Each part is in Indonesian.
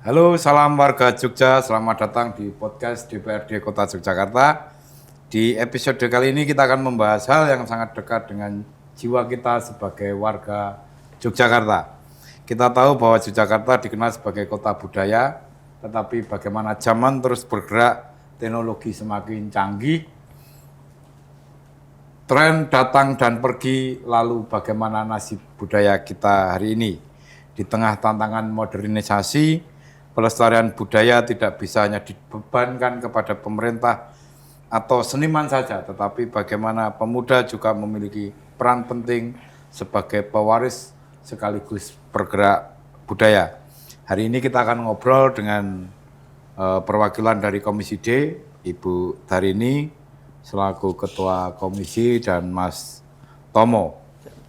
Halo, salam warga Jogja. Selamat datang di podcast DPRD Kota Yogyakarta. Di episode kali ini kita akan membahas hal yang sangat dekat dengan jiwa kita sebagai warga Yogyakarta. Kita tahu bahwa Yogyakarta dikenal sebagai kota budaya, tetapi bagaimana zaman terus bergerak, teknologi semakin canggih, tren datang dan pergi, lalu bagaimana nasib budaya kita hari ini. Di tengah tantangan modernisasi, pelestarian budaya tidak bisa hanya dibebankan kepada pemerintah atau seniman saja, tetapi bagaimana pemuda juga memiliki peran penting sebagai pewaris sekaligus bergerak budaya. Hari ini kita akan ngobrol dengan perwakilan dari Komisi D, Ibu Darini, selaku Ketua Komisi, dan Mas Tomo,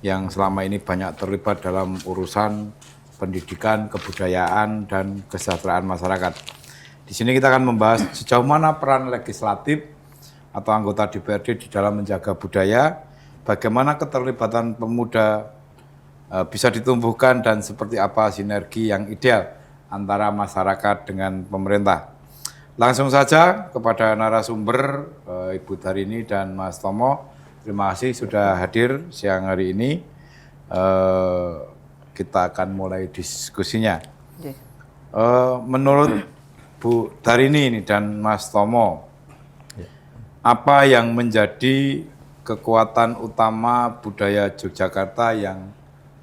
yang selama ini banyak terlibat dalam urusan pendidikan, kebudayaan, dan kesejahteraan masyarakat. Di sini kita akan membahas sejauh mana peran legislatif atau anggota DPRD di dalam menjaga budaya, bagaimana keterlibatan pemuda bisa ditumbuhkan, dan seperti apa sinergi yang ideal antara masyarakat dengan pemerintah. Langsung saja kepada narasumber Ibu Darini dan Mas Tomo. Terima kasih sudah hadir siang hari ini. Kita akan mulai diskusinya. Menurut Bu Darini ini dan Mas Tomo, apa yang menjadi kekuatan utama budaya Yogyakarta yang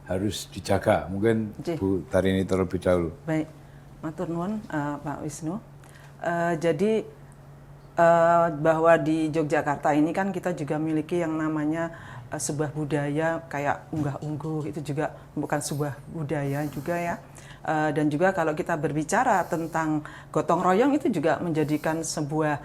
harus dijaga? Mungkin Bu Darini terlebih dahulu. Baik, matur nuwun Pak Wisnu. Jadi bahwa di Yogyakarta ini kan kita juga memiliki yang namanya sebuah budaya kayak unggah-ungguh, itu juga bukan sebuah budaya juga ya. Dan juga kalau kita berbicara tentang gotong royong, itu juga menjadikan sebuah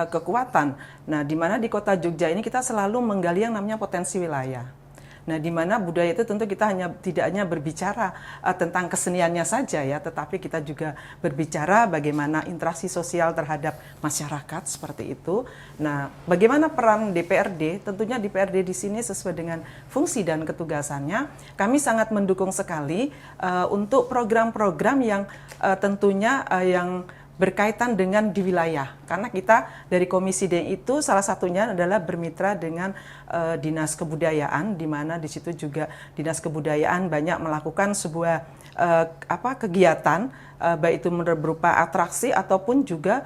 kekuatan. Nah, di mana di kota Jogja ini kita selalu menggali yang namanya potensi wilayah. Nah, di mana budaya itu tentu kita tidak hanya berbicara tentang keseniannya saja ya, tetapi kita juga berbicara bagaimana interaksi sosial terhadap masyarakat seperti itu. Nah, bagaimana peran DPRD? Tentunya DPRD di sini sesuai dengan fungsi dan ketugasannya. Kami sangat mendukung sekali untuk program-program yang tentunya yang berkaitan dengan di wilayah, karena kita dari Komisi D itu salah satunya adalah bermitra dengan Dinas Kebudayaan, di mana di situ juga Dinas Kebudayaan banyak melakukan sebuah kegiatan, baik itu berupa atraksi ataupun juga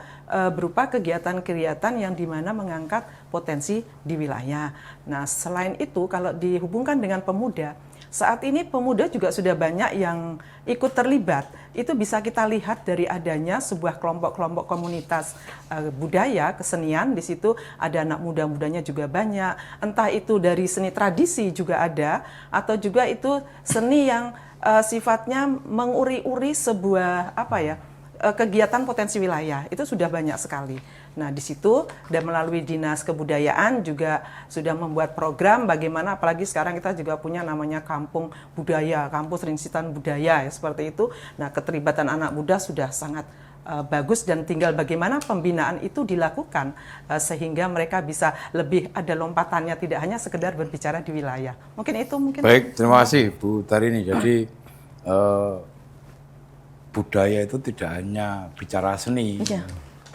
berupa kegiatan-kegiatan yang dimana mengangkat potensi di wilayah. Nah, selain itu kalau dihubungkan dengan pemuda, saat ini pemuda juga sudah banyak yang ikut terlibat. Itu bisa kita lihat dari adanya sebuah kelompok-kelompok komunitas budaya, kesenian. Di situ ada anak muda-mudanya juga banyak. Entah itu dari seni tradisi juga ada, atau juga itu seni yang sifatnya menguri-uri sebuah kegiatan potensi wilayah. Itu sudah banyak sekali. Nah, di situ dan melalui Dinas Kebudayaan juga sudah membuat program bagaimana, apalagi sekarang kita juga punya namanya Kampung Budaya, Kampus Rinsitan Budaya ya, seperti itu. Nah, keterlibatan anak muda sudah sangat bagus, dan tinggal bagaimana pembinaan itu dilakukan sehingga mereka bisa lebih ada lompatannya, tidak hanya sekedar berbicara di wilayah. Baik, terima kasih Bu Darini. Jadi budaya itu tidak hanya bicara seni,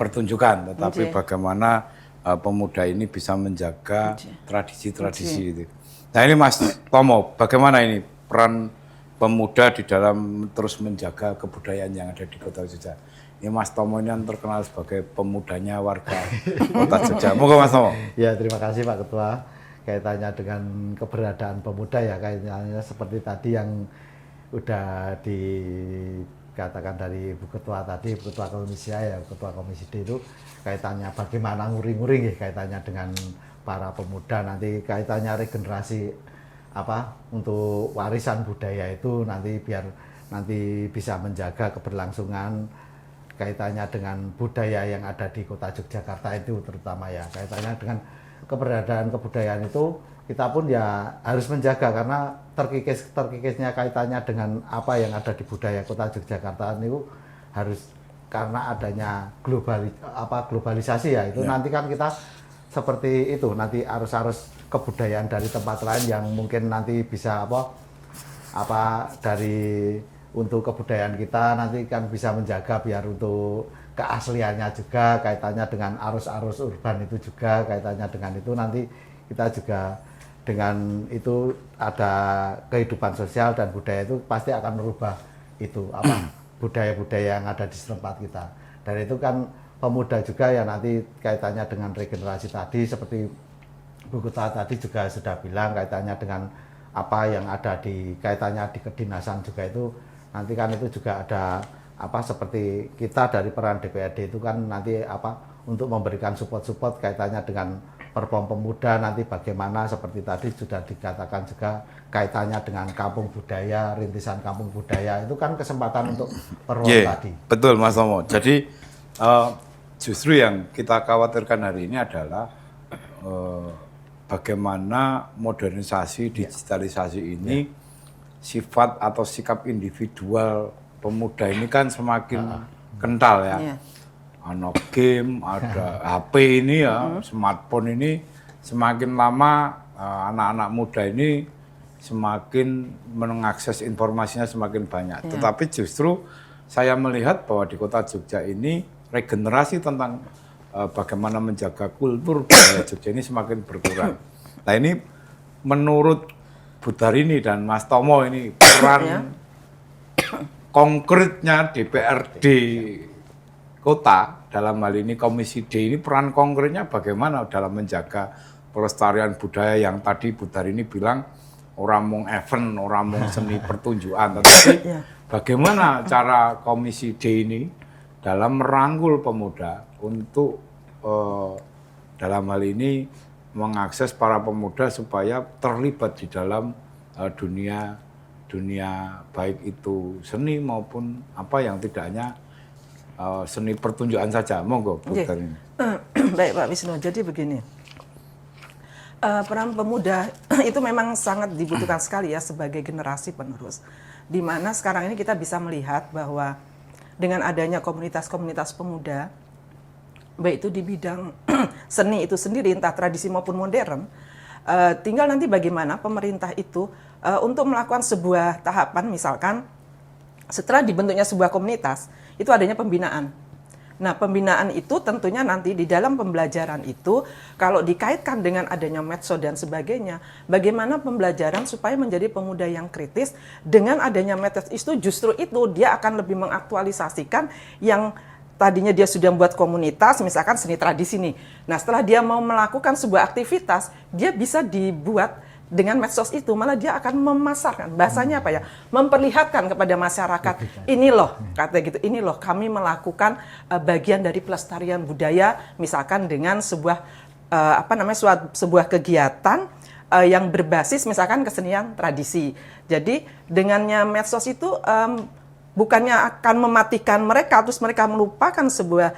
pertunjukan, tetapi bagaimana pemuda ini bisa menjaga tradisi-tradisi itu. Nah, ini Mas Tomo, bagaimana ini peran pemuda di dalam terus menjaga kebudayaan yang ada di Kota Jogja? Ini Mas Tomo ini yang terkenal sebagai pemudanya warga Kota Jogja. Moga Mas Tomo. Ya, terima kasih Pak Ketua. Kaitannya dengan keberadaan pemuda ya, kaitannya seperti tadi yang udah dikatakan dari Bu Ketua tadi, Bu Ketua Komisi A ya, Ketua Komisi D, itu kaitannya bagaimana nguring-nguring ya, kaitannya dengan para pemuda, nanti kaitannya regenerasi untuk warisan budaya itu nanti biar nanti bisa menjaga keberlangsungan kaitannya dengan budaya yang ada di Kota Yogyakarta itu, terutama ya kaitannya dengan keberadaan kebudayaan itu kita pun ya harus menjaga, karena terkikisnya kaitannya dengan apa yang ada di budaya Kota Yogyakarta itu harus, karena adanya globalisasi ya itu nanti kan kita seperti itu, nanti arus-arus kebudayaan dari tempat lain yang mungkin nanti bisa dari untuk kebudayaan kita nanti kan bisa menjaga biar untuk keasliannya juga, kaitannya dengan arus-arus urban itu juga, kaitannya dengan itu nanti kita juga dengan itu ada kehidupan sosial dan budaya itu pasti akan merubah itu apa budaya-budaya yang ada di setempat kita. Dan itu kan pemuda juga ya nanti kaitannya dengan regenerasi tadi seperti Bu Ketua tadi juga sudah bilang kaitannya dengan apa yang ada di kaitannya di kedinasan juga itu nanti kan itu juga ada apa seperti kita dari peran DPRD itu kan nanti apa untuk memberikan support kaitannya dengan Perpom Pemuda nanti bagaimana seperti tadi sudah dikatakan juga kaitannya dengan kampung budaya, rintisan kampung budaya itu kan kesempatan untuk Perpom tadi. Betul Mas Tomo. Jadi justru yang kita khawatirkan hari ini adalah bagaimana modernisasi, digitalisasi ini sifat atau sikap individual pemuda ini kan semakin kental ya. Ada game, ada HP ini ya, smartphone ini semakin lama anak-anak muda ini semakin mengakses informasinya semakin banyak. Tetapi justru saya melihat bahwa di kota Jogja ini regenerasi tentang bagaimana menjaga kultur budaya Jogja ini semakin berkurang. Nah ini menurut Bu Darini dan Mas Tomo ini peran konkretnya DPRD kota dalam hal ini Komisi D ini peran konkretnya bagaimana dalam menjaga pelestarian budaya yang tadi Bu Darini bilang orang mau event, orang mau seni pertunjukan, tetapi bagaimana cara Komisi D ini dalam merangkul pemuda untuk dalam hal ini mengakses para pemuda supaya terlibat di dalam dunia baik itu seni maupun apa yang tidak hanya seni pertunjukan saja. Monggo Bu Darini. Baik Pak Wisnu, jadi begini. Peran pemuda itu memang sangat dibutuhkan sekali ya sebagai generasi penerus. Di mana sekarang ini kita bisa melihat bahwa dengan adanya komunitas-komunitas pemuda baik itu di bidang seni itu sendiri, entah tradisi maupun modern, tinggal nanti bagaimana pemerintah itu untuk melakukan sebuah tahapan, misalkan setelah dibentuknya sebuah komunitas, itu adanya pembinaan. Nah, pembinaan itu tentunya nanti di dalam pembelajaran itu, kalau dikaitkan dengan adanya medsos dan sebagainya, bagaimana pembelajaran supaya menjadi pemuda yang kritis, dengan adanya medsos itu justru itu dia akan lebih mengaktualisasikan yang tadinya dia sudah membuat komunitas, misalkan seni tradisi nih. Nah, setelah dia mau melakukan sebuah aktivitas, dia bisa dibuat dengan medsos itu, malah dia akan memasarkan. Bahasanya apa ya? Memperlihatkan kepada masyarakat, ini loh, kata gitu, ini loh kami melakukan bagian dari pelestarian budaya, misalkan dengan sebuah sebuah kegiatan yang berbasis misalkan kesenian tradisi. Jadi dengannya medsos itu bukannya akan mematikan mereka, terus mereka melupakan sebuah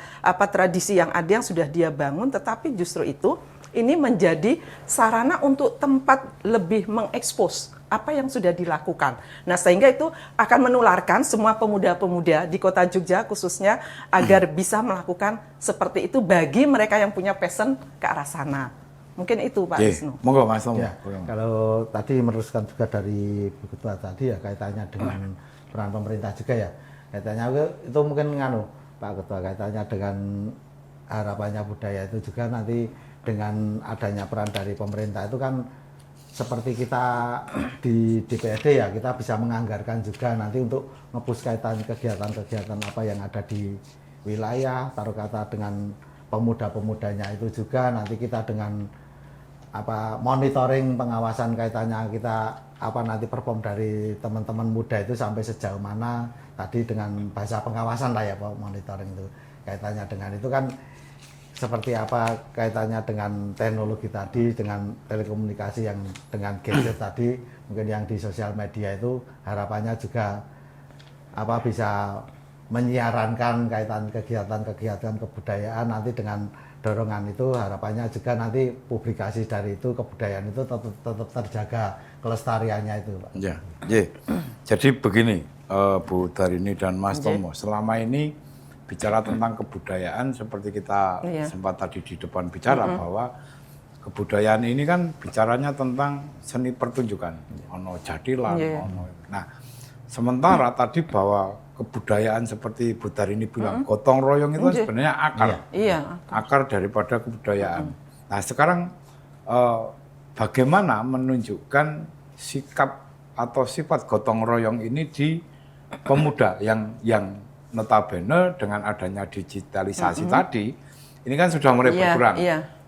tradisi yang ada yang sudah dia bangun, tetapi justru itu ini menjadi sarana untuk tempat lebih mengekspos apa yang sudah dilakukan. Nah, sehingga itu akan menularkan semua pemuda-pemuda di kota Jogja khususnya agar bisa melakukan seperti itu bagi mereka yang punya passion ke arah sana. Mungkin itu Pak Wisnu. Monggo Mas Tomo. Ya, kalau tadi meneruskan juga dari Bu Ketua tadi ya kaitannya dengan peran pemerintah juga ya. Kaitannya itu mungkin Pak Ketua kaitannya dengan harapannya budaya itu juga nanti dengan adanya peran dari pemerintah itu kan seperti kita di DPRD ya kita bisa menganggarkan juga nanti untuk nge-push kaitan kegiatan-kegiatan apa yang ada di wilayah, taruh kata dengan pemuda-pemudanya itu juga nanti kita dengan monitoring pengawasan kaitannya kita nanti perform dari teman-teman muda itu sampai sejauh mana tadi dengan bahasa pengawasan lah ya Pak, monitoring itu kaitannya dengan itu kan seperti apa kaitannya dengan teknologi tadi, dengan telekomunikasi yang dengan gadget tadi, mungkin yang di sosial media itu harapannya juga bisa menyiarankan kaitan kegiatan-kegiatan kebudayaan nanti dengan dorongan itu harapannya juga nanti publikasi dari itu kebudayaan itu tetap terjaga kelestariannya itu Pak. Ya. Jadi begini Bu Darini dan Mas Tomo, selama ini bicara tentang kebudayaan seperti kita sempat tadi di depan bicara bahwa kebudayaan ini kan bicaranya tentang seni pertunjukan, ono jadilan, ono. Nah, Sementara tadi bahwa kebudayaan seperti Bu Darini bilang, gotong royong itu kan sebenarnya akar. Iya. Akar daripada kebudayaan. Nah sekarang bagaimana menunjukkan sikap atau sifat gotong royong ini di pemuda yang notabene dengan adanya digitalisasi tadi, ini kan sudah mulai berkurang.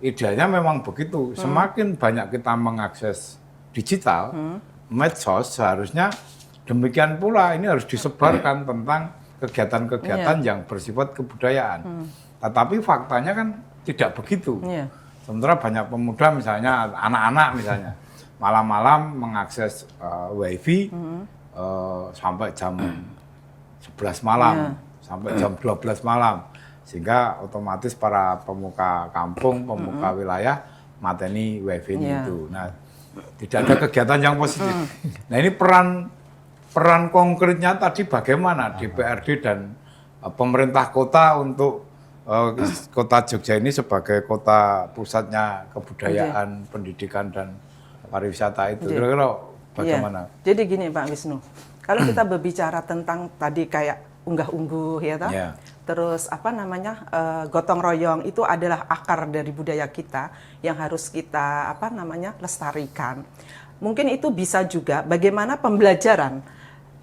Idealnya memang begitu, semakin banyak kita mengakses digital, medsos, seharusnya demikian pula ini harus disebarkan tentang kegiatan-kegiatan yang bersifat kebudayaan. Tetapi faktanya kan tidak begitu. Sementara banyak pemuda misalnya, anak-anak misalnya, malam-malam mengakses wifi sampai jam 11 malam, sampai jam 12 malam. Sehingga otomatis para pemuka kampung, pemuka wilayah mateni wifi itu. Nah, tidak ada kegiatan yang positif. Nah, ini peran konkretnya tadi bagaimana DPRD dan pemerintah kota untuk kota Jogja ini sebagai kota pusatnya kebudayaan, pendidikan dan pariwisata itu. Kira-kira bagaimana? Jadi gini Pak Wisnu, kalau kita berbicara tentang tadi kayak unggah-ungguh ya toh, terus gotong royong itu adalah akar dari budaya kita yang harus kita lestarikan. Mungkin itu bisa juga bagaimana pembelajaran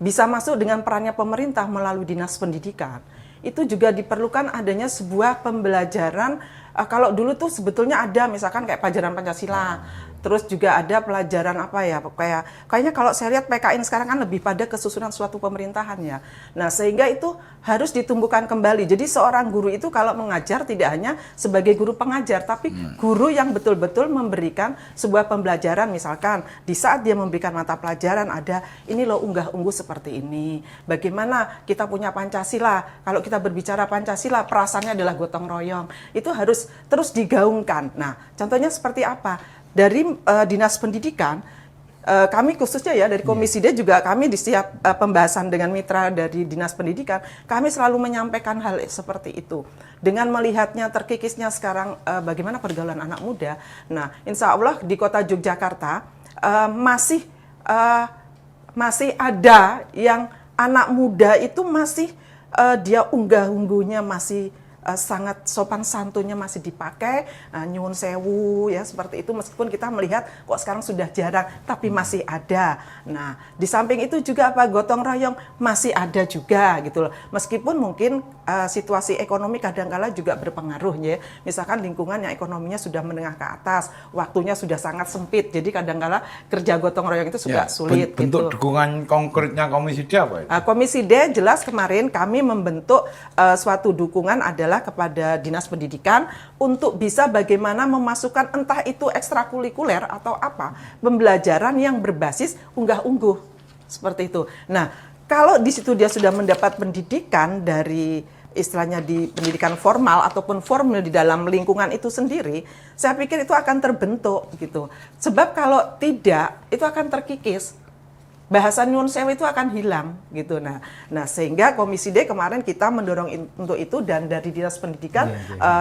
bisa masuk dengan perannya pemerintah melalui dinas pendidikan. Itu juga diperlukan adanya sebuah pembelajaran. Kalau dulu tuh sebetulnya ada misalkan kayak pelajaran Pancasila. Terus juga ada pelajaran kayaknya kalau saya lihat PKN sekarang kan lebih pada kesusunan suatu pemerintahan ya. Nah, sehingga itu harus ditumbuhkan kembali. Jadi seorang guru itu kalau mengajar tidak hanya sebagai guru pengajar, tapi guru yang betul-betul memberikan sebuah pembelajaran. Misalkan di saat dia memberikan mata pelajaran ada ini loh unggah-ungguh seperti ini. Bagaimana kita punya Pancasila. Kalau kita berbicara Pancasila, perasaannya adalah gotong royong. Itu harus terus digaungkan. Nah, contohnya seperti apa? Dari Dinas Pendidikan, kami khususnya ya dari Komisi D juga kami di setiap pembahasan dengan mitra dari Dinas Pendidikan, kami selalu menyampaikan hal seperti itu. Dengan melihatnya terkikisnya sekarang bagaimana pergaulan anak muda, nah insya Allah di kota Yogyakarta masih ada yang anak muda itu masih dia unggah-ungguhnya masih sangat sopan santunnya masih dipakai, nyuwun sewu ya seperti itu, meskipun kita melihat kok sekarang sudah jarang tapi masih ada. Nah, di samping itu juga gotong royong masih ada juga gitu loh. Meskipun mungkin situasi ekonomi kadang-kala juga berpengaruh ya. Misalkan lingkungan yang ekonominya sudah menengah ke atas, waktunya sudah sangat sempit. Jadi kadang-kala kerja gotong royong itu sudah sulit bentuk gitu. Dukungan konkretnya Komisi D apa itu? Komisi D jelas kemarin kami membentuk suatu dukungan adalah kepada Dinas Pendidikan untuk bisa bagaimana memasukkan entah itu ekstrakurikuler atau apa, pembelajaran yang berbasis unggah-ungguh seperti itu. Nah, kalau di situ dia sudah mendapat pendidikan dari istilahnya di pendidikan formal ataupun formal di dalam lingkungan itu sendiri, saya pikir itu akan terbentuk gitu. Sebab kalau tidak, itu akan terkikis. Bahasa nyuwun sewu itu akan hilang gitu. Nah, sehingga Komisi D kemarin kita mendorong untuk itu dan dari Dinas Pendidikan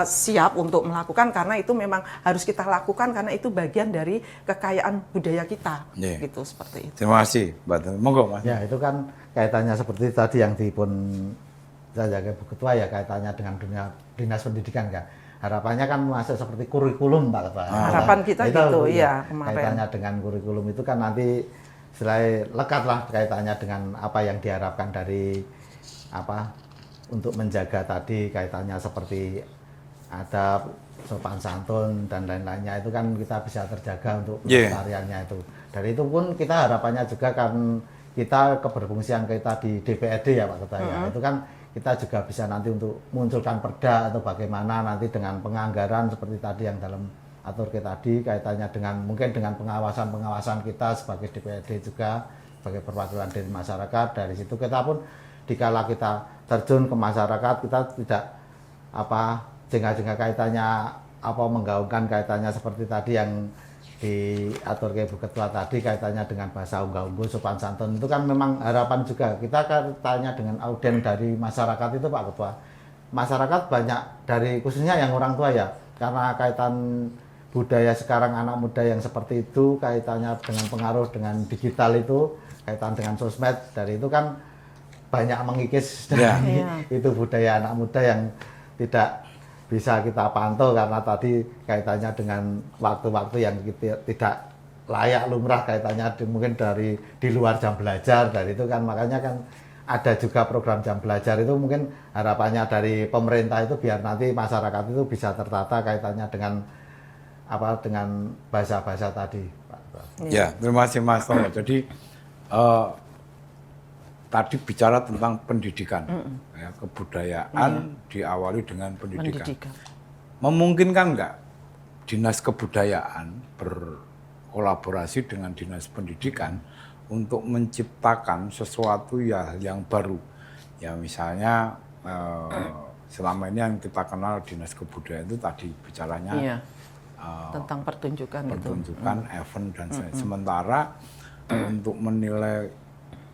siap untuk melakukan karena itu memang harus kita lakukan karena itu bagian dari kekayaan budaya kita gitu seperti itu. Terima kasih, Mbak. Monggo, Mas. Ya, itu kan kaitannya seperti tadi yang saya jaga Bu Ketua ya kaitannya dengan dunia Dinas Pendidikan kan. Harapannya kan masuk seperti kurikulum Pak Ketua. Harapan kita gitu ya kemarin. Kaitannya dengan kurikulum itu kan nanti selain lekat lah kaitannya dengan apa yang diharapkan dari untuk menjaga tadi kaitannya seperti adab, sopan santun dan lain-lainnya itu kan kita bisa terjaga untuk pelestariannya itu. Dari itu pun kita harapannya juga kan kita keberfungsian kita di DPRD ya Pak Ketua ya. Itu kan kita juga bisa nanti untuk munculkan perda atau bagaimana nanti dengan penganggaran seperti tadi yang dalam atur kita tadi kaitannya dengan mungkin dengan pengawasan kita sebagai DPRD juga sebagai perwakilan dari masyarakat. Dari situ kita pun dikala kita terjun ke masyarakat kita tidak jengah-jengah kaitannya menggaungkan kaitannya seperti tadi yang diatur ke Bu Ketua tadi kaitannya dengan bahasa unggah-ungguh sopan santun itu kan memang harapan juga kita kaitannya dengan auden dari masyarakat itu Pak Ketua. Masyarakat banyak dari khususnya yang orang tua ya karena kaitan budaya sekarang anak muda yang seperti itu kaitannya dengan pengaruh dengan digital itu kaitan dengan sosmed, dari itu kan banyak mengikis dari itu budaya anak muda yang tidak bisa kita pantau karena tadi kaitannya dengan waktu-waktu yang tidak layak lumrah, kaitannya mungkin dari di luar jam belajar, dari itu kan makanya kan ada juga program jam belajar itu, mungkin harapannya dari pemerintah itu biar nanti masyarakat itu bisa tertata kaitannya dengan dengan bahasa-bahasa tadi, Pak. Ya, terima kasih Mas Tomo. Jadi tadi bicara tentang pendidikan, ya, kebudayaan diawali dengan pendidikan. Memungkinkan nggak dinas kebudayaan berkolaborasi dengan dinas pendidikan untuk menciptakan sesuatu yang baru? Ya misalnya selama ini yang kita kenal dinas kebudayaan itu tadi bicaranya tentang pertunjukan, event dan sementara untuk menilai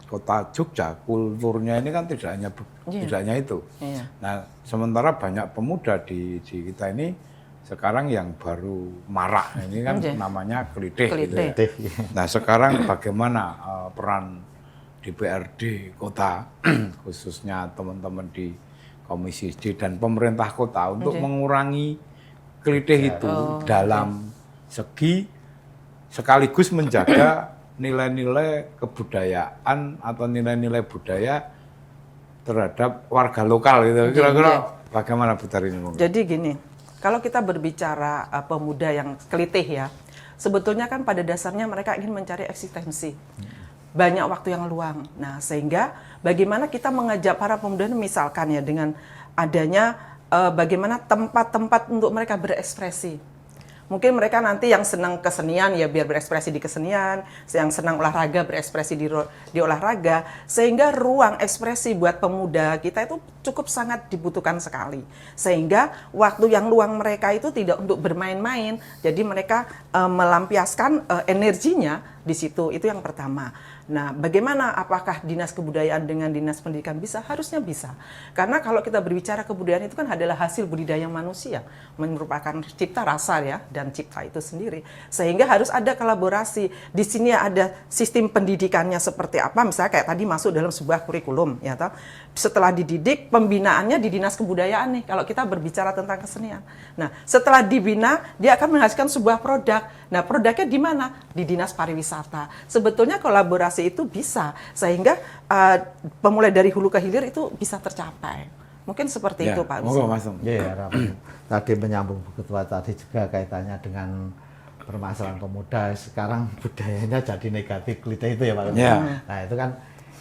Kota Jogja, kulturnya ini kan tidak hanya itu. Nah, sementara banyak pemuda di kita ini sekarang yang baru marak, ini kan namanya kelitih. Gitu ya. Nah, sekarang bagaimana peran DPRD Kota, khususnya teman-teman di Komisi D dan pemerintah kota untuk mengurangi kelitih itu dalam segi sekaligus menjaga nilai-nilai kebudayaan atau nilai-nilai budaya terhadap warga lokal gitu. Kira-kira bagaimana Bu Tarini? Jadi gini, kalau kita berbicara pemuda yang kelitih ya, sebetulnya kan pada dasarnya mereka ingin mencari eksistensi. Banyak waktu yang luang. Nah, sehingga bagaimana kita mengajak para pemuda misalkan ya dengan adanya bagaimana tempat-tempat untuk mereka berekspresi. Mungkin mereka nanti yang senang kesenian ya biar berekspresi di kesenian, yang senang olahraga berekspresi di olahraga, sehingga ruang ekspresi buat pemuda kita itu cukup sangat dibutuhkan sekali. Sehingga waktu yang luang mereka itu tidak untuk bermain-main, jadi mereka melampiaskan energinya di situ, itu yang pertama. Nah, bagaimana apakah dinas kebudayaan dengan dinas pendidikan bisa? Harusnya bisa. Karena kalau kita berbicara kebudayaan itu kan adalah hasil budidaya manusia, merupakan cipta rasa ya, dan cipta itu sendiri. Sehingga harus ada kolaborasi. Di sini ada sistem pendidikannya seperti apa, misalnya kayak tadi masuk dalam sebuah kurikulum, ya toh. Setelah dididik, pembinaannya di dinas kebudayaan nih, kalau kita berbicara tentang kesenian. Nah, setelah dibina, dia akan menghasilkan sebuah produk. Nah, produknya di mana? Di dinas pariwisata. Sebetulnya kolaborasi itu bisa, sehingga pemulai dari hulu ke hilir itu bisa tercapai. Mungkin seperti itu Pak. Iya, tadi menyambung Bu Ketua tadi juga kaitannya dengan permasalahan pemuda. Sekarang budayanya jadi negatif, kelitih itu ya Pak. Nah, itu kan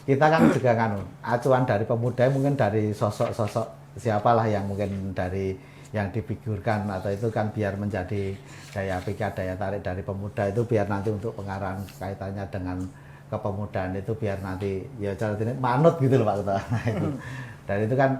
kita kan juga kan acuan dari pemuda mungkin dari sosok-sosok siapalah yang mungkin dari yang difigurkan atau itu kan biar menjadi daya pikat, daya tarik dari pemuda itu biar nanti untuk pengarahan kaitannya dengan kepemudaan itu biar nanti ya cara ini manut gitu loh Pak Ketua. Nah, itu. Dan itu kan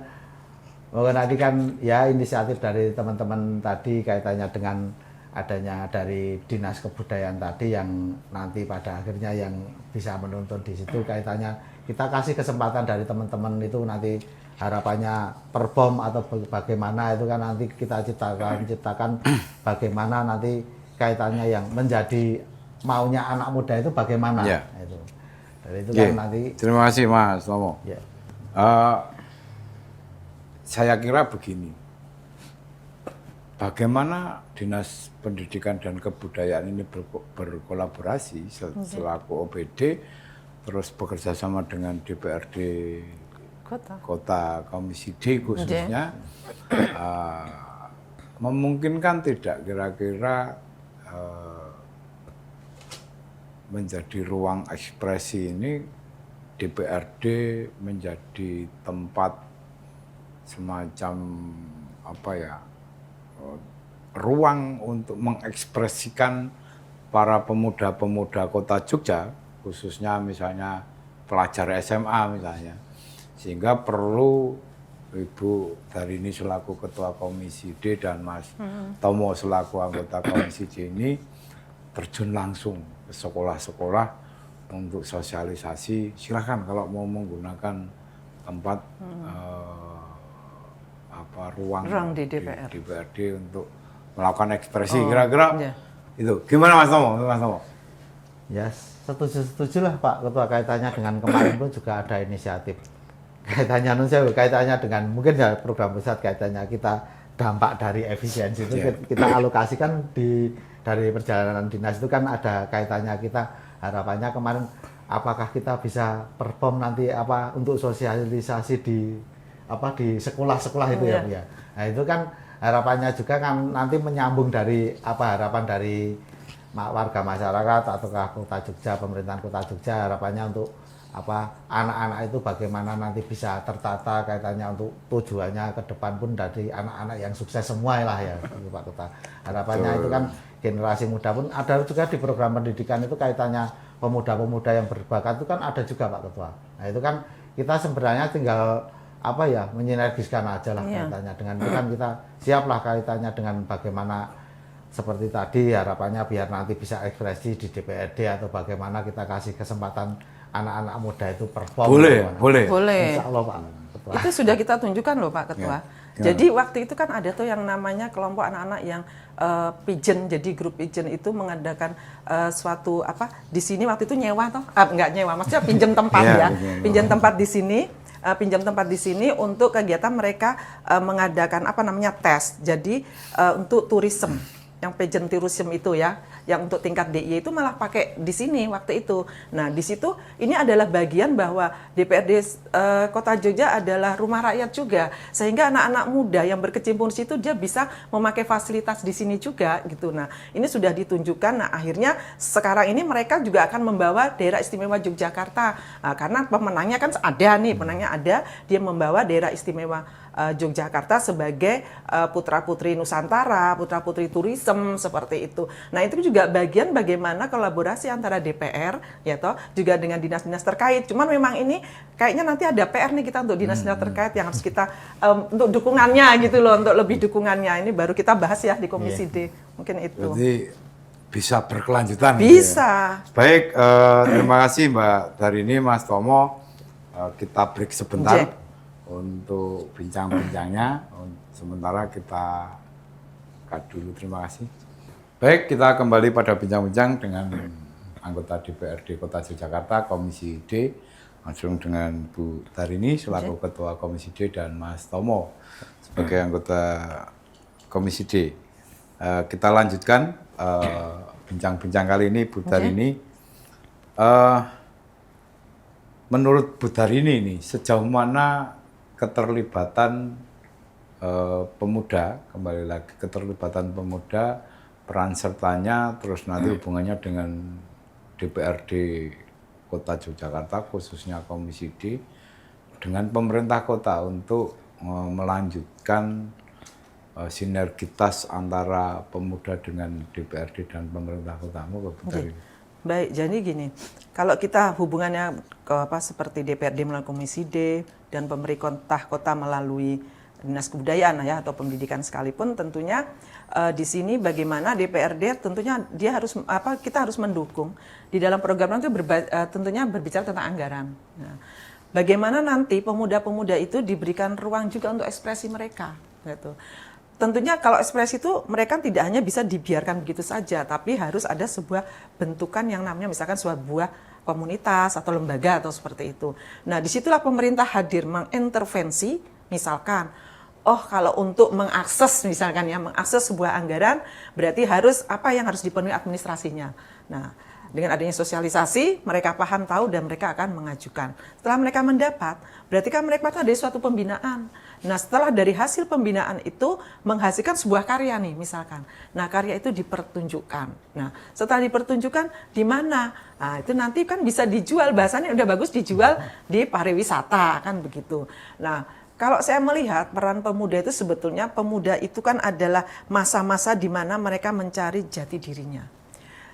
mungkin nanti kan ya inisiatif dari teman-teman tadi kaitannya dengan adanya dari dinas kebudayaan tadi yang nanti pada akhirnya yang bisa menuntun di situ kaitannya kita kasih kesempatan dari teman-teman itu nanti harapannya perform atau bagaimana itu kan nanti kita ciptakan bagaimana nanti kaitannya yang menjadi maunya anak muda itu bagaimana itu. Dari itu kan nanti. Terima kasih Mas Tomo. Saya kira begini, bagaimana Dinas Pendidikan dan Kebudayaan ini berkolaborasi selaku OPD, terus bekerja sama dengan DPRD Kota Komisi D khususnya, memungkinkan tidak kira-kira menjadi ruang ekspresi ini DPRD menjadi tempat semacam ruang untuk mengekspresikan para pemuda-pemuda Kota Jogja, khususnya misalnya pelajar SMA misalnya, sehingga perlu Ibu Tarini selaku Ketua Komisi D dan Mas Tomo selaku anggota Komisi D ini terjun langsung ke sekolah-sekolah untuk sosialisasi. Silahkan kalau mau menggunakan tempat ruang di DPRD untuk melakukan ekspresi, kira-kira itu gimana Mas Tomo? Ya, setuju lah Pak Ketua, kaitannya dengan kemarin pun juga ada inisiatif. Kaitannya dengan mungkin ya program pusat, kaitannya kita dampak dari efisiensi itu kita alokasikan dari perjalanan dinas itu kan ada kaitannya, kita harapannya kemarin apakah kita bisa perform nanti untuk sosialisasi di sekolah-sekolah itu ya Bu ya. Nah itu kan harapannya juga kan nanti menyambung dari harapan dari warga masyarakat ataukah Kota Jogja, pemerintahan Kota Jogja, harapannya untuk anak-anak itu bagaimana nanti bisa tertata, kaitannya untuk tujuannya ke depan pun dari anak-anak yang sukses semua lah ya Pak Ketua. Harapannya itu kan generasi muda pun ada juga di program pendidikan itu, kaitannya pemuda-pemuda yang berbakat itu kan ada juga Pak Ketua. Nah itu kan kita sebenarnya tinggal menyinergiskan aja lah kaitannya dengan itu kan kita siap lah kaitannya dengan bagaimana seperti tadi harapannya biar nanti bisa ekspresi di DPRD atau bagaimana kita kasih kesempatan anak-anak muda itu perform. Boleh. Insya Allah Pak Ketua. Itu sudah kita tunjukkan loh Pak Ketua. Jadi waktu itu kan ada tuh yang namanya kelompok anak-anak yang pigeon, jadi grup pigeon itu mengadakan suatu di sini waktu itu nyewa toh, nggak nyewa, maksudnya pinjam tempat pinjam tempat di sini. Pinjam tempat di sini untuk kegiatan mereka mengadakan tes. Jadi untuk tourism, yang pageant tourism itu ya, yang untuk tingkat DIY itu malah pakai di sini waktu itu. Nah di situ ini adalah bagian bahwa DPRD Kota Jogja adalah rumah rakyat juga, sehingga anak-anak muda yang berkecimpung di situ dia bisa memakai fasilitas di sini juga gitu. Nah ini sudah ditunjukkan. Nah akhirnya sekarang ini mereka juga akan membawa daerah istimewa Yogyakarta, karena pemenangnya kan ada, dia membawa daerah istimewa Yogyakarta sebagai putra-putri Nusantara, putra-putri turism seperti itu. Nah itu juga bagian bagaimana kolaborasi antara DPR juga dengan dinas-dinas terkait. Cuman memang ini kayaknya nanti ada PR nih kita untuk dinas-dinas terkait yang harus kita untuk dukungannya gitu loh, untuk lebih dukungannya. Ini baru kita bahas ya di Komisi D. Mungkin itu. Berarti bisa berkelanjutan. Bisa. Gitu ya. Baik, terima kasih Mbak Darini, Mas Tomo. Kita break sebentar untuk bincang-bincangnya, sementara kita cut dulu. Terima kasih. Baik, kita kembali pada bincang-bincang dengan anggota DPRD Kota Yogyakarta Komisi D, langsung dengan Bu Darini selaku Ketua Komisi D dan Mas Tomo sebagai anggota Komisi D. Kita lanjutkan bincang-bincang kali ini, Bu Darini. Menurut Bu Darini ini sejauh mana keterlibatan pemuda, kembali lagi keterlibatan pemuda, peran sertanya, terus nanti hubungannya dengan DPRD Kota Yogyakarta, khususnya Komisi D, dengan pemerintah kota untuk melanjutkan sinergitas antara pemuda dengan DPRD dan pemerintah kota. Baik, jadi gini, kalau kita hubungannya seperti DPRD melalui Komisi D dan pemerintah kota melalui Dinas Kebudayaan atau pendidikan sekalipun, tentunya di sini bagaimana DPRD tentunya kita harus mendukung di dalam program itu tentunya berbicara tentang anggaran. Nah, bagaimana nanti pemuda-pemuda itu diberikan ruang juga untuk ekspresi mereka, gitu. Tentunya kalau ekspresi itu mereka tidak hanya bisa dibiarkan begitu saja, tapi harus ada sebuah bentukan yang namanya misalkan sebuah komunitas atau lembaga atau seperti itu. Nah disitulah pemerintah hadir mengintervensi, misalkan, kalau untuk mengakses misalkan mengakses sebuah anggaran berarti harus apa yang harus dipenuhi administrasinya. Nah dengan adanya sosialisasi mereka paham tahu dan mereka akan mengajukan. Setelah mereka mendapat, berarti kan mereka ada suatu pembinaan. Nah setelah dari hasil pembinaan itu menghasilkan sebuah karya nih misalkan. Nah karya itu dipertunjukkan. Nah setelah dipertunjukkan di mana? Nah itu nanti kan bisa dijual, bahasanya udah bagus dijual di pariwisata kan begitu. Nah kalau saya melihat peran pemuda itu sebetulnya pemuda itu kan adalah masa-masa di mana mereka mencari jati dirinya.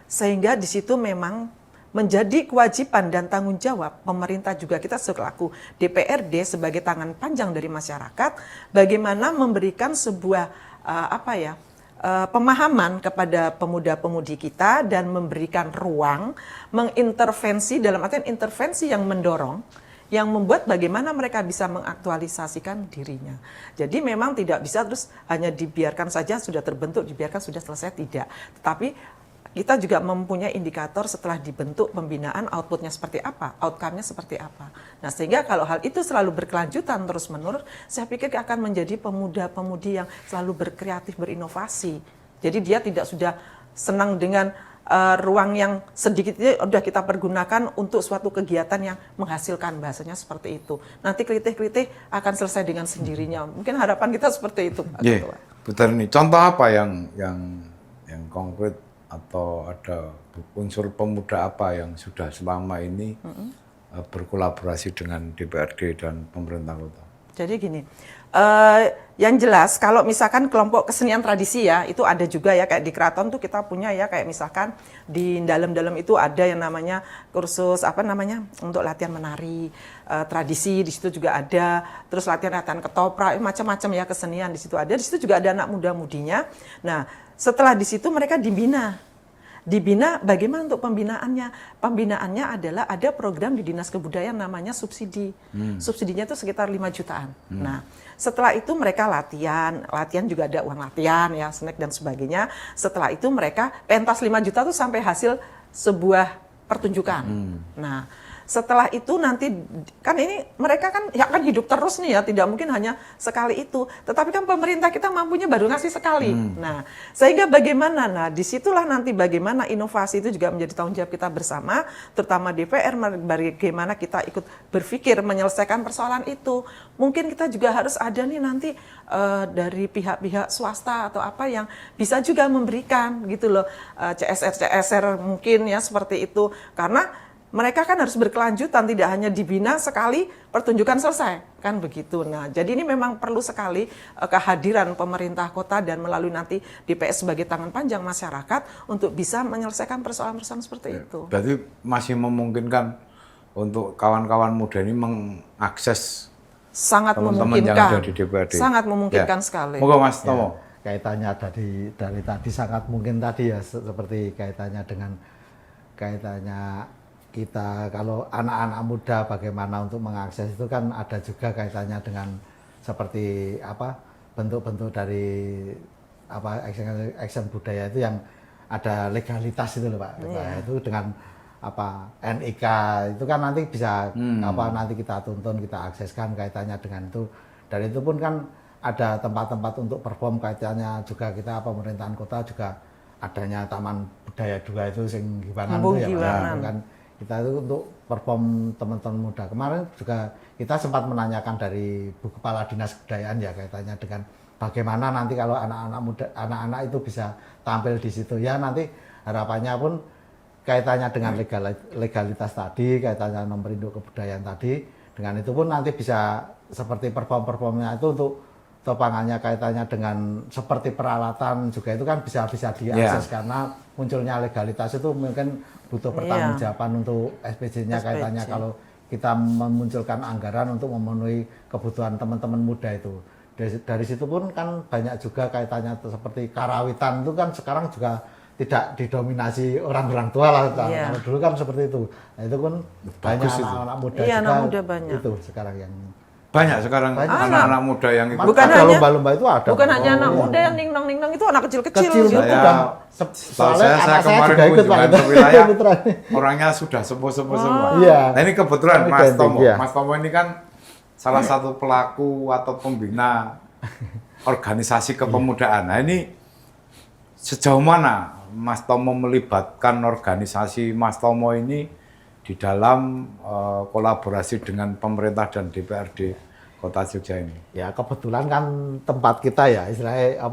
Sehingga di situ memang menjadi kewajiban dan tanggung jawab pemerintah juga kita selaku DPRD sebagai tangan panjang dari masyarakat bagaimana memberikan sebuah pemahaman kepada pemuda-pemudi kita dan memberikan ruang mengintervensi dalam artian intervensi yang mendorong yang membuat bagaimana mereka bisa mengaktualisasikan dirinya. Jadi memang tidak bisa terus hanya dibiarkan saja sudah terbentuk, dibiarkan sudah selesai, tidak. Tetapi kita juga mempunyai indikator setelah dibentuk pembinaan outputnya seperti apa, outcome-nya seperti apa. Nah, sehingga kalau hal itu selalu berkelanjutan terus-menerus, saya pikir akan menjadi pemuda-pemudi yang selalu berkreatif, berinovasi. Jadi dia tidak sudah senang dengan ruang yang sedikit itu udah kita pergunakan untuk suatu kegiatan yang menghasilkan, bahasanya seperti itu. Nanti kelitih-kelitih akan selesai dengan sendirinya. Mungkin harapan kita seperti itu, Pak Ketua. Betul nih. Contoh apa yang konkret atau ada unsur pemuda apa yang sudah selama ini berkolaborasi dengan DPRD dan pemerintah kota? Jadi gini, yang jelas kalau misalkan kelompok kesenian tradisi ya, itu ada juga ya, kayak di keraton tuh kita punya ya, kayak misalkan di dalam-dalam itu ada yang namanya kursus untuk latihan menari tradisi, di situ juga ada, terus latihan-latihan ketoprak, macam-macam ya kesenian di situ ada, di situ juga ada anak muda-mudinya. Nah, setelah di situ mereka dibina bagaimana untuk pembinaannya? Pembinaannya adalah ada program di Dinas Kebudayaan namanya subsidi. Subsidinya itu sekitar 5 jutaan. Nah, setelah itu mereka latihan juga ada uang latihan ya, snack dan sebagainya. Setelah itu mereka pentas 5 juta itu sampai hasil sebuah pertunjukan. Nah, setelah itu nanti kan ini mereka kan ya kan hidup terus nih ya, tidak mungkin hanya sekali itu. Tetapi kan pemerintah kita mampunya baru ngasih sekali. Nah, sehingga bagaimana? Nah, disitulah nanti bagaimana inovasi itu juga menjadi tanggung jawab kita bersama, terutama DPR, bagaimana kita ikut berpikir menyelesaikan persoalan itu. Mungkin kita juga harus ada nih nanti dari pihak-pihak swasta atau apa yang bisa juga memberikan gitu loh, CSR mungkin ya seperti itu. Karena mereka kan harus berkelanjutan, tidak hanya dibina sekali pertunjukan selesai, kan begitu. Nah, jadi ini memang perlu sekali kehadiran pemerintah kota dan melalui nanti DPS sebagai tangan panjang masyarakat untuk bisa menyelesaikan persoalan-persoalan seperti itu. Berarti masih memungkinkan untuk kawan-kawan muda ini mengakses Sangat teman-teman yang memungkinkan, ada di DPRD. sangat memungkinkan sekali. Moga Mas Tomo. Kaitannya dari tadi sangat mungkin tadi ya, seperti kaitannya kita kalau anak-anak muda bagaimana untuk mengakses itu kan ada juga kaitannya dengan seperti bentuk-bentuk dari action budaya itu yang ada legalitas itu loh Pak. Itu dengan NIK itu kan nanti bisa nanti kita tuntun, kita akseskan kaitannya dengan itu. Dan itu pun kan ada tempat-tempat untuk perform kaitannya juga, kita pemerintahan kota juga adanya taman budaya 2 itu sing Giwangan itu ya Pak. Kan kita itu untuk perform teman-teman muda. Kemarin juga kita sempat menanyakan dari Bu Kepala Dinas Kebudayaan ya kaitannya dengan bagaimana nanti kalau anak-anak itu bisa tampil di situ ya, nanti harapannya pun kaitannya dengan legalitas tadi, kaitannya nomor induk kebudayaan tadi, dengan itu pun nanti bisa seperti performnya itu untuk topangannya kaitannya dengan seperti peralatan juga itu kan bisa diakses karena munculnya legalitas itu mungkin butuh pertanggungjawaban untuk SPJ-nya kaitannya kalau kita memunculkan anggaran untuk memenuhi kebutuhan teman-teman muda itu. Dari situ pun kan banyak juga kaitannya seperti karawitan itu kan sekarang juga tidak didominasi orang-orang tua lah. Kalau dulu kan seperti itu. Nah, itu pun banyak anak-anak muda juga anak muda banyak. Itu sekarang yang banyak sekarang anak-anak muda yang ikut. Bukan ada lomba-lomba itu ada. Bukan hanya anak muda yang ningdong-ningdong, itu anak kecil-kecil. Saya kemarin kunjungan ke wilayah, orangnya sudah sepuh-sepuh semua. Iya. Nah ini kebetulan Ini Mas Tomo. iya. Mas Tomo ini kan salah satu pelaku atau pembina organisasi kepemudaan. Nah ini sejauh mana Mas Tomo melibatkan organisasi Mas Tomo ini di dalam kolaborasi dengan pemerintah dan DPRD Kota Jogja ini? Ya kebetulan kan tempat kita ya istilahnya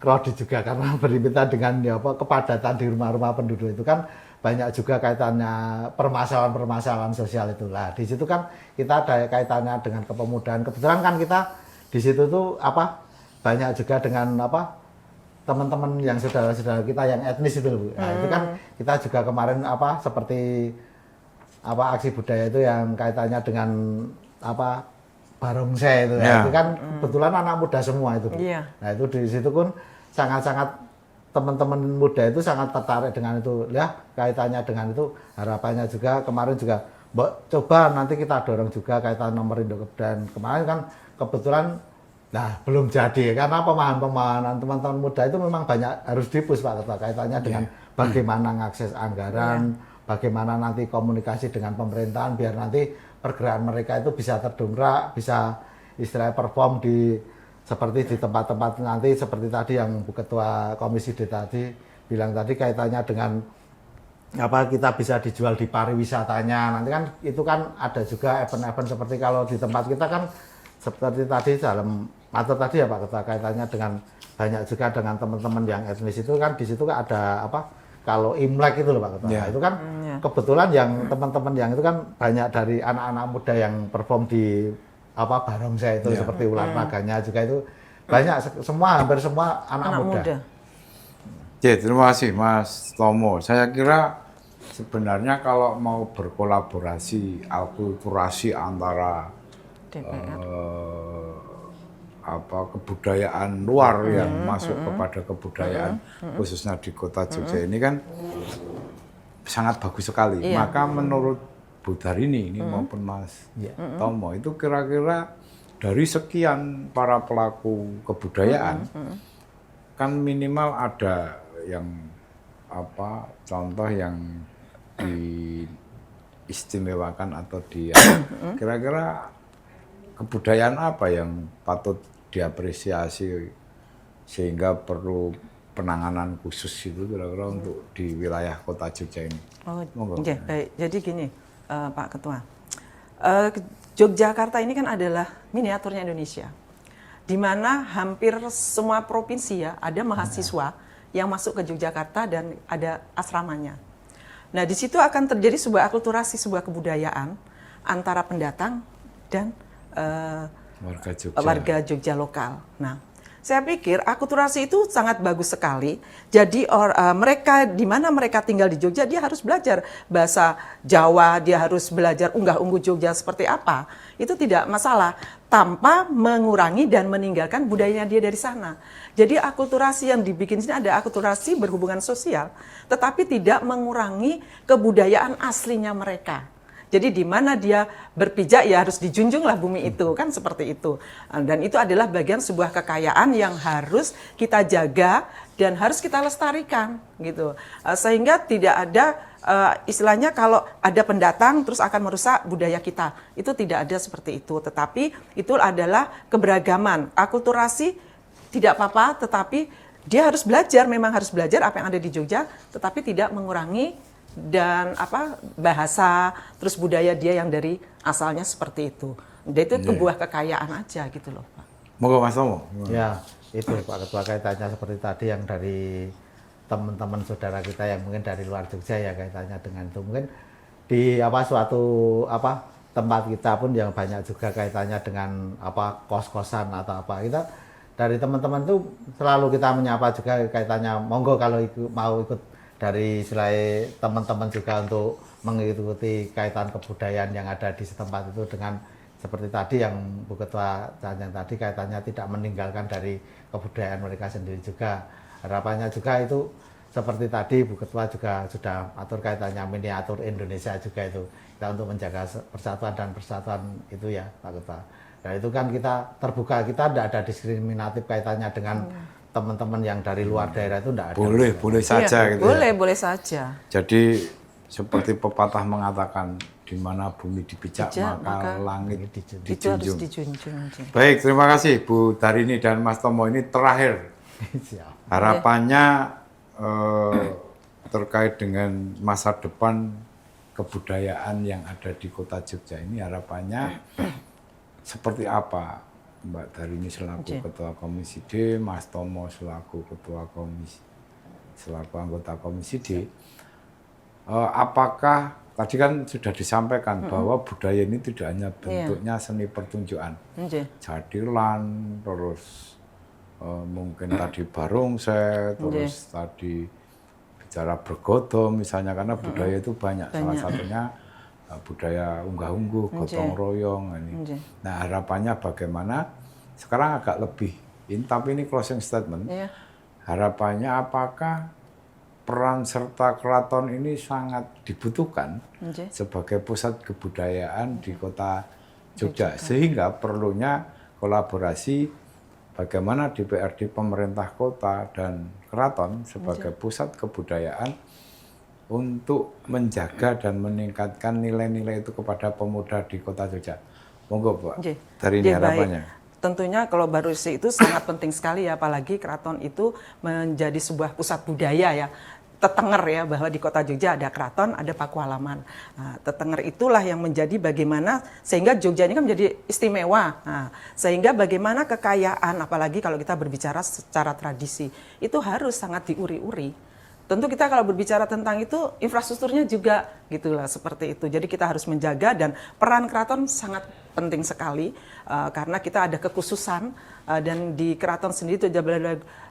crowded juga karena berhimpitan dengan kepadatan di rumah-rumah penduduk itu kan banyak juga kaitannya permasalahan-permasalahan sosial itulah. Di situ kan kita ada kaitannya dengan kepemudaan. Kebetulan kan kita di situ tuh banyak juga dengan teman-teman yang saudara-saudara kita yang etnis itu Bu. Nah, itu kan kita juga kemarin seperti aksi budaya itu yang kaitannya dengan barongsai itu ya. Itu kan kebetulan anak muda semua itu Bu. Nah, itu di situ pun sangat-sangat teman-teman muda itu sangat tertarik dengan itu. Ya, kaitannya dengan itu harapannya juga kemarin juga coba nanti kita dorong juga kaitan nomor induk kebudayaan. Kemarin kan kebetulan Nah, belum jadi karena pemahaman teman-teman muda itu memang banyak harus dipus Pak Ketua kaitannya dengan bagaimana mengakses anggaran, bagaimana nanti komunikasi dengan pemerintahan biar nanti pergerakan mereka itu bisa terdongkrak, bisa istilahnya perform seperti di tempat-tempat nanti seperti tadi yang Bu Ketua Komisi D tadi bilang tadi kaitannya dengan apa kita bisa dijual di pariwisatanya. Nanti kan itu kan ada juga event-event seperti kalau di tempat kita kan seperti tadi dalam atau tadi ya Pak Ketua kaitannya dengan banyak juga dengan teman-teman yang etnis itu kan di situ kan ada apa kalau Imlek itu loh Pak Ketua. Nah, itu kan kebetulan yang teman-teman yang itu kan banyak dari anak-anak muda yang perform di apa barongsai itu seperti ular naganya juga itu banyak semua hampir semua anak muda. Ya, terima kasih Mas Tomo. Saya kira sebenarnya kalau mau berkolaborasi, akulturasi antara kebudayaan luar yang masuk kepada kebudayaan khususnya di kota Jogja ini kan sangat bagus sekali. Maka menurut Bu Darini ini maupun Mas Tomo itu kira-kira dari sekian para pelaku kebudayaan kan minimal ada yang contoh yang diistimewakan atau kira-kira kebudayaan apa yang patut diapresiasi sehingga perlu penanganan khusus itu kira-kira untuk di wilayah kota Jogja ini. Oke, baik. Jadi gini, Pak Ketua, Yogyakarta ini kan adalah miniaturnya Indonesia, di mana hampir semua provinsi ya ada mahasiswa yang masuk ke Yogyakarta dan ada asramanya. Nah, di situ akan terjadi sebuah akulturasi, sebuah kebudayaan antara pendatang dan warga Jogja lokal. Nah, saya pikir akulturasi itu sangat bagus sekali. Jadi mereka di mana mereka tinggal di Jogja, dia harus belajar bahasa Jawa, dia harus belajar unggah-ungguh Jogja seperti apa. Itu tidak masalah tanpa mengurangi dan meninggalkan budayanya dia dari sana. Jadi akulturasi yang dibikin sini ada akulturasi berhubungan sosial, tetapi tidak mengurangi kebudayaan aslinya mereka. Jadi di mana dia berpijak ya harus dijunjunglah bumi itu, kan seperti itu. Dan itu adalah bagian sebuah kekayaan yang harus kita jaga dan harus kita lestarikan gitu. Sehingga tidak ada istilahnya kalau ada pendatang terus akan merusak budaya kita. Itu tidak ada seperti itu, tetapi itu adalah keberagaman. Akulturasi tidak apa-apa, tetapi dia harus belajar, memang harus belajar apa yang ada di Jogja, tetapi tidak mengurangi dan bahasa terus budaya dia yang dari asalnya seperti itu. Dia itu sebuah kekayaan aja gitu loh, Pak. Moga Mas Tomo. Ya, itu Pak Ketua kaitannya seperti tadi yang dari teman-teman saudara kita yang mungkin dari luar Jogja ya kaitannya dengan itu. Mungkin di suatu tempat kita pun yang banyak juga kaitannya dengan kos-kosan atau apa. Kita dari teman-teman itu selalu kita menyapa juga kaitannya monggo kalau mau ikut dari selain teman-teman juga untuk mengikuti kaitan kebudayaan yang ada di setempat itu dengan seperti tadi yang Bu Ketua yang tadi kaitannya tidak meninggalkan dari kebudayaan mereka sendiri juga. Harapannya juga itu seperti tadi Bu Ketua juga sudah atur kaitannya miniatur Indonesia juga itu kita untuk menjaga persatuan dan persatuan itu ya Pak Ketua. Dan itu kan kita terbuka, kita tidak ada diskriminatif kaitannya dengan teman-teman yang dari luar daerah itu tidak ada. Boleh saja gitu. Boleh saja. Jadi seperti pepatah mengatakan di mana bumi dipijak maka langit dijunjung. Itu harus dijunjung. Baik, terima kasih Bu Darini dan Mas Tomo. Ini terakhir. Harapannya terkait dengan masa depan kebudayaan yang ada di kota Jogja ini harapannya seperti apa? Mbak Darini selaku Ketua Komisi D, Mas Tomo selaku anggota Komisi D. Apakah tadi kan sudah disampaikan bahwa budaya ini tidak hanya bentuknya seni pertunjukan, jadilan, terus mungkin tadi barongsai, terus tadi bicara bergodong misalnya karena budaya itu banyak. Salah satunya budaya unggah-ungguh, gotong royong ini. Nah harapannya bagaimana? Sekarang agak lebih, tapi ini closing statement. Harapannya apakah peran serta keraton ini sangat dibutuhkan sebagai pusat kebudayaan di kota Jogja, sehingga perlunya kolaborasi bagaimana DPRD, pemerintah kota dan keraton sebagai pusat kebudayaan untuk menjaga dan meningkatkan nilai-nilai itu kepada pemuda di Kota Jogja. Monggo, Pak. Dari ini harapannya. Tentunya kalau Barusi itu sangat penting sekali ya, apalagi keraton itu menjadi sebuah pusat budaya ya. Tetenger ya, bahwa di Kota Jogja ada keraton, ada Pakualaman. Nah, tetenger itulah yang menjadi bagaimana sehingga Jogja ini kan menjadi istimewa. Nah, sehingga bagaimana kekayaan, apalagi kalau kita berbicara secara tradisi, itu harus sangat diuri-uri. Tentu kita kalau berbicara tentang itu, infrastrukturnya juga gitulah seperti itu. Jadi kita harus menjaga, dan peran keraton sangat penting sekali karena kita ada kekhususan dan di keraton sendiri itu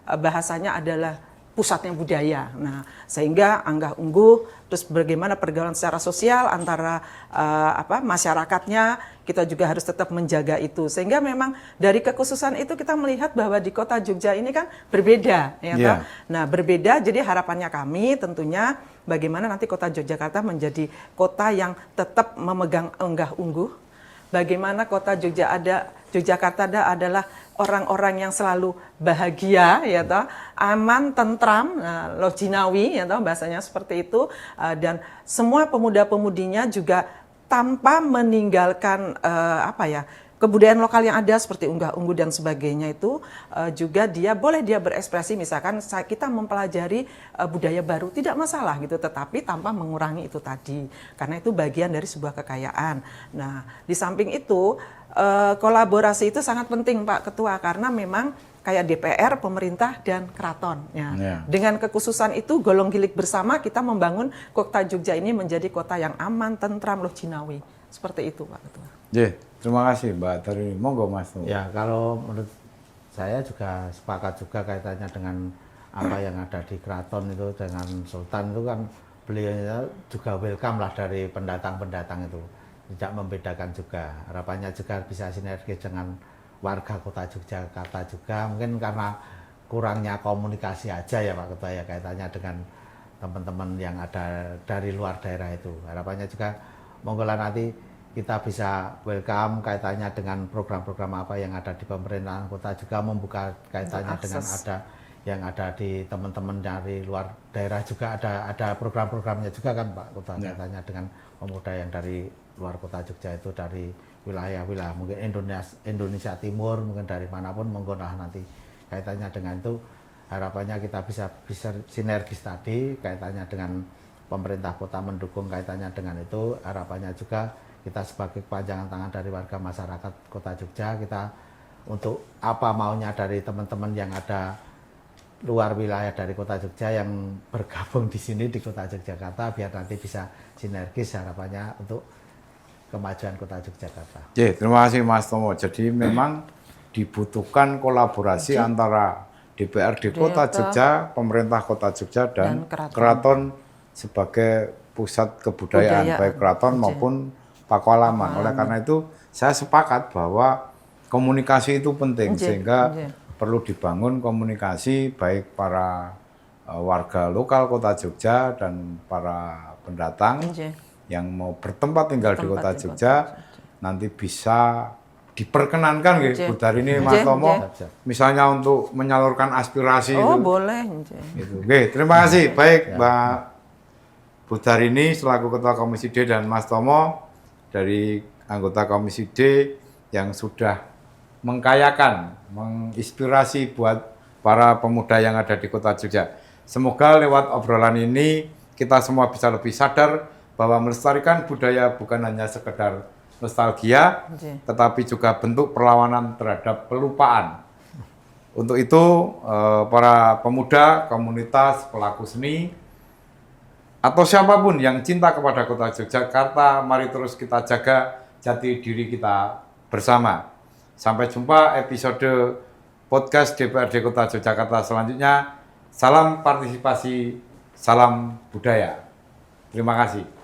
bahasanya adalah pusatnya budaya. Nah, sehingga anggah ungguh, terus bagaimana pergaulan secara sosial antara masyarakatnya, kita juga harus tetap menjaga itu. Sehingga memang dari kekhususan itu kita melihat bahwa di Kota Jogja ini kan berbeda, ya kan? Nah, berbeda. Jadi harapannya kami tentunya bagaimana nanti Kota Yogyakarta menjadi kota yang tetap memegang anggah ungguh. Bagaimana Kota Yogyakarta adalah orang-orang yang selalu bahagia, ya toh, aman, tentram, lojinawi, ya toh, bahasanya seperti itu, dan semua pemuda-pemudinya juga tanpa meninggalkan kebudayaan lokal yang ada seperti unggah-ungguh dan sebagainya itu juga boleh dia berekspresi, misalkan kita mempelajari budaya baru tidak masalah gitu, tetapi tanpa mengurangi itu tadi, karena itu bagian dari sebuah kekayaan. Nah, di samping itu kolaborasi itu sangat penting Pak Ketua, karena memang kayak DPR, pemerintah, dan keraton. Ya. Dengan kekhususan itu, golong gilik bersama kita membangun Kota Jogja ini menjadi kota yang aman, tentram, lojinawi. Seperti itu Pak Ketua. Terima kasih Mbak Tari. Monggo Mas. Ya, kalau menurut saya juga sepakat juga kaitannya dengan apa yang ada di keraton itu dengan Sultan itu kan beliau juga welcome lah dari pendatang-pendatang itu. Tidak membedakan juga. Harapannya juga bisa sinergi dengan warga Kota Yogyakarta juga. Mungkin karena kurangnya komunikasi aja ya Pak Ketua ya, kaitannya dengan teman-teman yang ada dari luar daerah itu. Harapannya juga monggolah nanti kita bisa welcome kaitannya dengan program-program apa yang ada di pemerintahan kota, juga membuka kaitannya dengan yang ada di teman-teman dari luar daerah juga ada program-programnya juga kan Pak Ketua, kaitannya dengan pemuda yang dari luar Kota Jogja itu, dari wilayah-wilayah mungkin Indonesia Timur, mungkin dari manapun menggunakan nanti kaitannya dengan itu. Harapannya kita bisa sinergis tadi kaitannya dengan pemerintah kota mendukung kaitannya dengan itu. Harapannya juga kita sebagai kepanjangan tangan dari warga masyarakat Kota Jogja, kita untuk apa maunya dari teman-teman yang ada luar wilayah dari Kota Jogja yang bergabung di sini di Kota Yogyakarta, biar nanti bisa sinergis harapannya untuk kemajuan Kota Yogyakarta. Terima kasih Mas Tomo. Jadi memang dibutuhkan kolaborasi antara DPRD Kota Jogja, pemerintah Kota Jogja, dan keraton sebagai pusat kebudayaan, baik keraton maupun Pakualaman. Oleh karena itu saya sepakat bahwa komunikasi itu penting, sehingga perlu dibangun komunikasi baik para warga lokal Kota Jogja dan para pendatang yang mau bertempat tinggal di Kota Jogja nanti bisa diperkenankan Bu Dari ini Mas Tomo, misalnya untuk menyalurkan aspirasi itu. Boleh. Terima kasih. Baik Mbak Bu Dari ini selaku Ketua Komisi D dan Mas Tomo dari anggota Komisi D yang sudah mengkayakan, menginspirasi buat para pemuda yang ada di Kota Jogja. Semoga lewat obrolan ini kita semua bisa lebih sadar bahwa melestarikan budaya bukan hanya sekedar nostalgia, tetapi juga bentuk perlawanan terhadap pelupaan. Untuk itu, para pemuda, komunitas, pelaku seni, atau siapapun yang cinta kepada Kota Yogyakarta, mari terus kita jaga jati diri kita bersama. Sampai jumpa episode podcast DPRD Kota Yogyakarta selanjutnya. Salam partisipasi, salam budaya. Terima kasih.